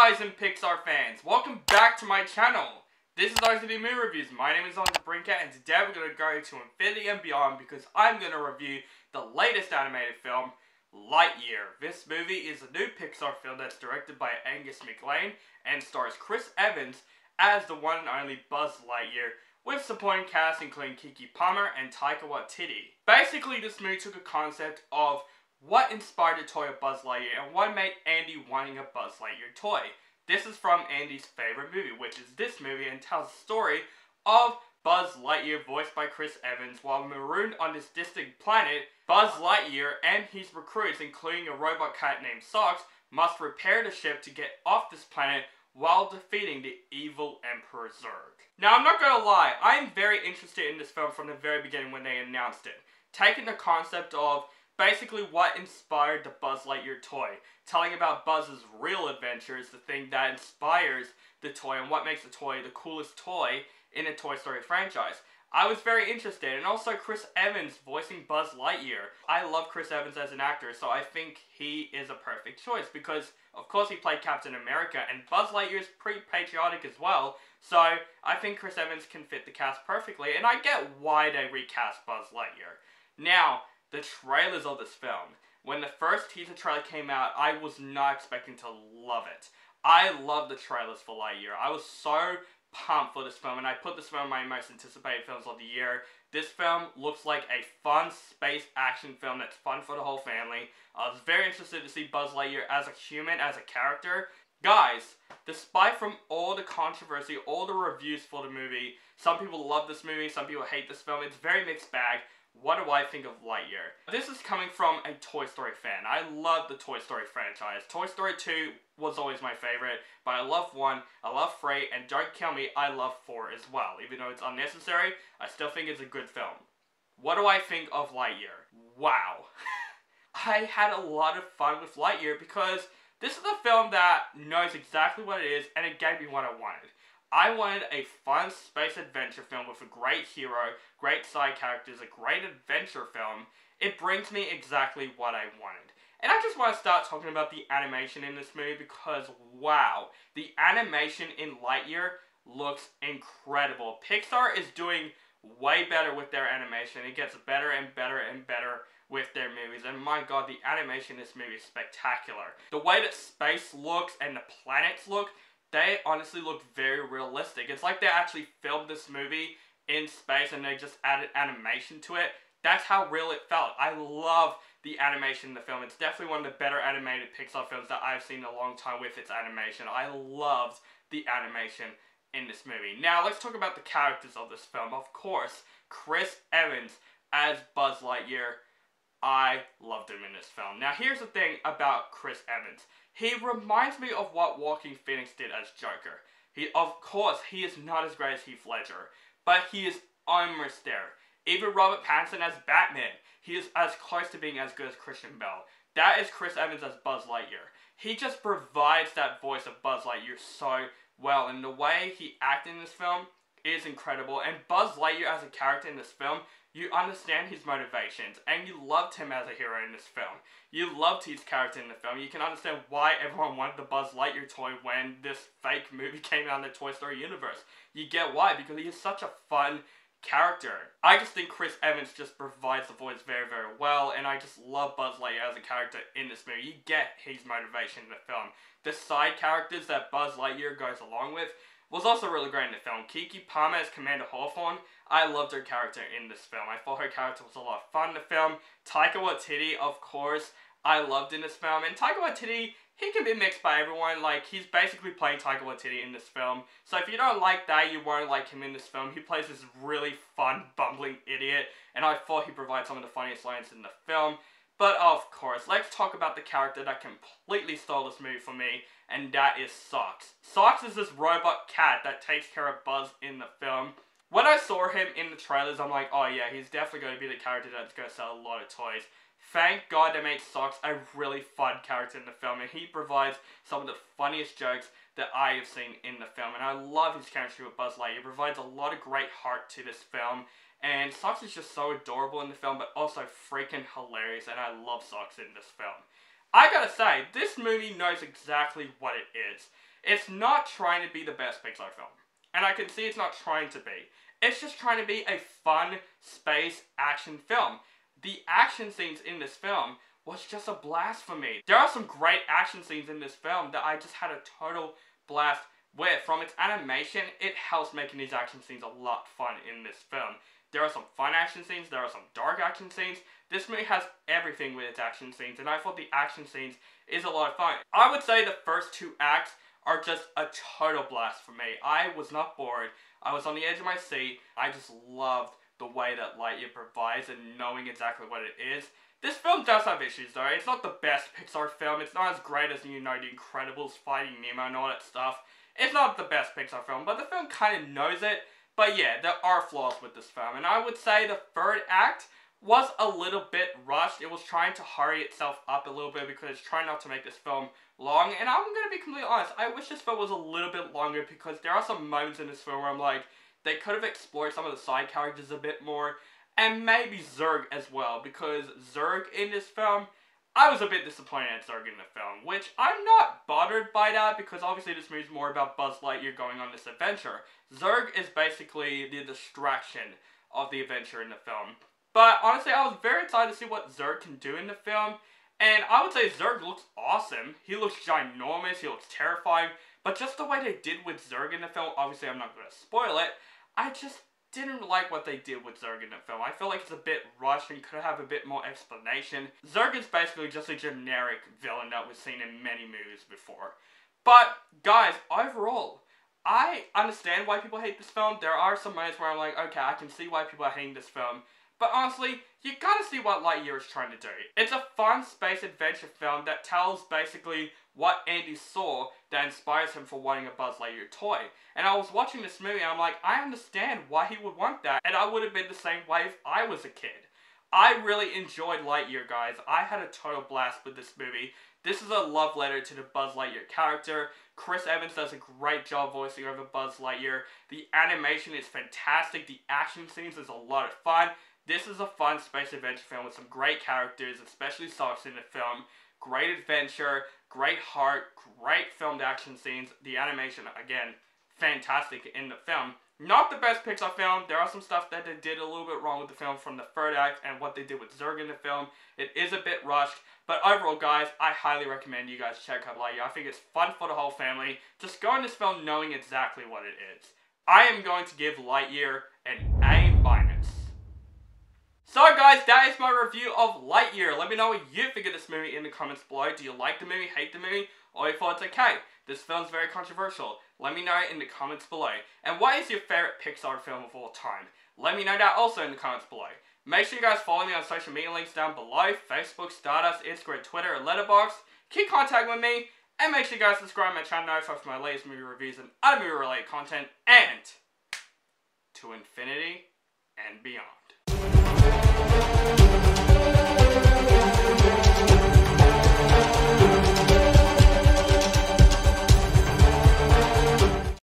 guys and Pixar fans, welcome back to my channel. This is Waititi Movie Reviews. My name is Aduba, and today we're going to go to Infinity and Beyond because I'm going to review the latest animated film, Lightyear. This movie is a new Pixar film that's directed by Angus, MacLane and stars Chris Evans as the one and only Buzz Lightyear, with supporting cast including Keke and Taika Waititi. Basically, this movie took a concept of what inspired the toy of Buzz Lightyear and what made Andy wanting a Buzz Lightyear toy. This is from Andy's favorite movie, which is this movie, and tells the story of Buzz Lightyear, voiced by Chris Evans. While marooned on this distant planet, Buzz Lightyear and his recruits, including a robot cat named Socks, must repair the ship to get off this planet while defeating the evil Emperor Zurg. Now, I'm not gonna lie, I'm very interested in this film from the very beginning when they announced it. Taking the concept of basically what inspired the Buzz Lightyear toy, telling about Buzz's real adventures, the thing that inspires the toy and what makes the toy the coolest toy in the Toy Story franchise. I was very interested, and also Chris Evans voicing Buzz Lightyear. I love Chris Evans as an actor, so I think he is a perfect choice because, of course, he played Captain America, and Buzz Lightyear is pretty patriotic as well, so I think Chris Evans can fit the cast perfectly, and I get why they recast Buzz Lightyear. Now, the trailers of this film. When the first teaser trailer came out, I was not expecting to love it. I love the trailers for Lightyear. I was so pumped for this film, and I put this film in my most anticipated films of the year. This film looks like a fun space action film that's fun for the whole family. I was very interested to see Buzz Lightyear as a human, as a character. Guys, despite from all the controversy, all the reviews for the movie, some people love this movie, some people hate this film, it's a very mixed bag. What do I think of Lightyear? This is coming from a Toy Story fan. I love the Toy Story franchise. Toy Story 2 was always my favorite, but I love 1, I love 3, and don't kill me, I love 4 as well. Even though it's unnecessary, I still think it's a good film. What do I think of Lightyear? Wow. I had a lot of fun with Lightyear because this is a film that knows exactly what it is, and it gave me what I wanted. I wanted a fun space adventure film with a great hero, great side characters, a great adventure film. It brings me exactly what I wanted. And I just want to start talking about the animation in this movie because, wow, the animation in Lightyear looks incredible. Pixar is doing way better with their animation. It gets better and better and better with their movies, and my god, the animation in this movie is spectacular. The way that space looks and the planets look, they honestly look very realistic. It's like they actually filmed this movie in space and they just added animation to it. That's how real it felt. I love the animation in the film. It's definitely one of the better animated Pixar films that I've seen in a long time with its animation. I loved the animation in this movie. Now, let's talk about the characters of this film. Of course, Chris Evans as Buzz Lightyear. I loved him in this film. Now, here's the thing about Chris Evans. He reminds me of what Joaquin Phoenix did as Joker. Of course, he is not as great as Heath Ledger, but he is almost there. Even Robert Pattinson as Batman, he is as close to being as good as Christian Bale. That is Chris Evans as Buzz Lightyear. He just provides that voice of Buzz Lightyear so well, and the way he acted in this film is incredible. And Buzz Lightyear as a character in this film, you understand his motivations, and you loved him as a hero in this film. You loved his character in the film. You can understand why everyone wanted the Buzz Lightyear toy when this fake movie came out in the Toy Story universe. You get why, because he is such a fun character. I just think Chris Evans just provides the voice very, very well, and I just love Buzz Lightyear as a character in this movie. You get his motivation in the film. The side characters that Buzz Lightyear goes along with was also really great in the film. Keke as Commander Hawthorne, I loved her character in this film. I thought her character was a lot of fun in the film. Taika Waititi, of course, I loved in this film. And Taika Waititi, he can be mixed by everyone. Like, he's basically playing Taika Waititi in this film. So if you don't like that, you won't like him in this film. He plays this really fun, bumbling idiot. And I thought he provided some of the funniest lines in the film. But of course, let's talk about the character that completely stole this movie for me, and that is Socks. Socks is this robot cat that takes care of Buzz in the film. When I saw him in the trailers, I'm like, oh yeah, he's definitely going to be the character that's going to sell a lot of toys. Thank God they made Socks a really fun character in the film, and he provides some of the funniest jokes that I have seen in the film. And I love his chemistry with Buzz Lightyear. He provides a lot of great heart to this film. And Socks is just so adorable in the film, but also freaking hilarious, and I love Socks in this film. I gotta say, this movie knows exactly what it is. It's not trying to be the best Pixar film. And I can see it's not trying to be. It's just trying to be a fun space action film. The action scenes in this film was just a blast for me. There are some great action scenes in this film that I just had a total blast with. From its animation, it helps making these action scenes a lot fun in this film. There are some fun action scenes, there are some dark action scenes. This movie has everything with its action scenes, and I thought the action scenes is a lot of fun. I would say the first 2 acts are just a total blast for me. I was not bored. I was on the edge of my seat. I just loved the way that Lightyear provides and knowing exactly what it is. This film does have issues though. It's not the best Pixar film. It's not as great as, you know, The Incredibles, Finding Nemo and all that stuff. It's not the best Pixar film, but the film kind of knows it. But yeah, there are flaws with this film. And I would say the 3rd act was a little bit rushed. It was trying to hurry itself up a little bit because it's trying not to make this film long. And I'm going to be completely honest, I wish this film was a little bit longer because there are some moments in this film where I'm like, they could have explored some of the side characters a bit more. And maybe Zurg as well, because Zurg in this film, I was a bit disappointed at Zurg in the film, which I'm not bothered by that because obviously this movie is more about Buzz Lightyear going on this adventure. Zurg is basically the distraction of the adventure in the film. But honestly, I was very excited to see what Zurg can do in the film, and I would say Zurg looks awesome. He looks ginormous, he looks terrifying, but just the way they did with Zurg in the film, obviously I'm not going to spoil it, I just didn't like what they did with Zurg in the film. I feel like it's a bit rushed and could have a bit more explanation. Zurg is basically just a generic villain that we've seen in many movies before. But, guys, overall, I understand why people hate this film. There are some moments where I'm like, okay, I can see why people are hating this film. But honestly, you gotta see what Lightyear is trying to do. It's a fun space adventure film that tells basically what Andy saw that inspires him for wanting a Buzz Lightyear toy. And I was watching this movie and I'm like, I understand why he would want that. And I would have been the same way if I was a kid. I really enjoyed Lightyear, guys. I had a total blast with this movie. This is a love letter to the Buzz Lightyear character. Chris Evans does a great job voicing over Buzz Lightyear. The animation is fantastic. The action scenes is a lot of fun. This is a fun space adventure film with some great characters, especially Sohn in the film. Great adventure, great heart, great filmed action scenes. The animation, again, fantastic in the film. Not the best Pixar film. There are some stuff that they did a little bit wrong with the film from the 3rd act and what they did with Zurg in the film. It is a bit rushed. But overall, guys, I highly recommend you guys check out Lightyear. I think it's fun for the whole family. Just go in this film knowing exactly what it is. I am going to give Lightyear an A-. So guys, that is my review of Lightyear. Let me know what you think of this movie in the comments below. Do you like the movie, hate the movie, or you thought it's okay? This film's very controversial. Let me know in the comments below. And what is your favorite Pixar film of all time? Let me know that also in the comments below. Make sure you guys follow me on social media links down below. Facebook, Stardust, Instagram, Twitter, and Letterboxd. Keep contact with me. And make sure you guys subscribe to my channel for my latest movie reviews and other movie related content. And to infinity and beyond.